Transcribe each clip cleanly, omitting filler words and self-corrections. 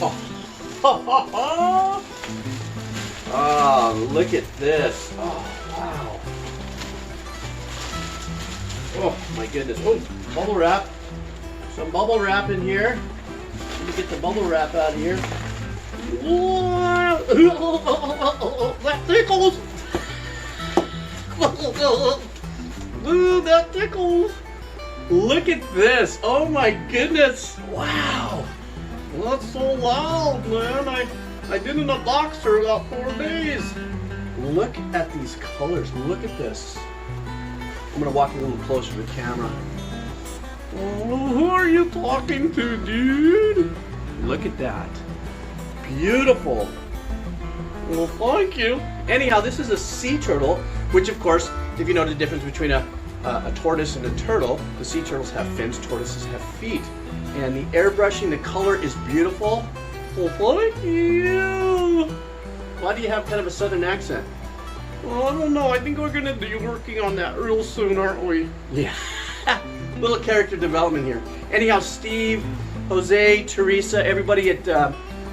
Oh, oh, look at this. Oh, wow. Oh, my goodness. Oh, bubble wrap. Some bubble wrap in here. Let me get the bubble wrap out of here. That tickles. Ooh, that tickles. Look at this. Oh my goodness. Wow. Well, that's so loud, man. I did in a box for about 4 days. Look at these colors. Look at this. I'm gonna walk a little closer to the camera. Oh, who are you talking to, dude? Look at that. Beautiful. Well, thank you. Anyhow, this is a sea turtle, which of course, if you know the difference between a tortoise and a turtle, the sea turtles have fins, tortoises have feet. And the airbrushing, the color is beautiful. Well, thank you. Why do you have kind of a southern accent? Well, I don't know. I think we're gonna be working on that real soon, aren't we? Yeah. Little character development here. Anyhow, Steve, Jose, Teresa, everybody at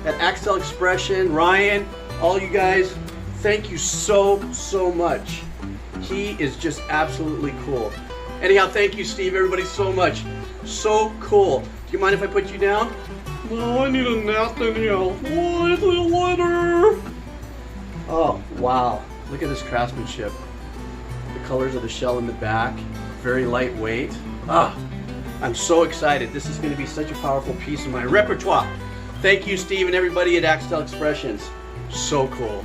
Axel Expression, Ryan, all you guys, thank you so much. He is just absolutely cool. Anyhow, thank you, Steve, everybody, so much. So cool. Do you mind if I put you down? No, I need a nap anyhow. Bye, see you later. Oh, wow. Look at this craftsmanship. The colors of the shell in the back, very lightweight. Ah, I'm so excited. This is going to be such a powerful piece of my repertoire. Thank you, Steve, and everybody at Axel Expressions. So cool.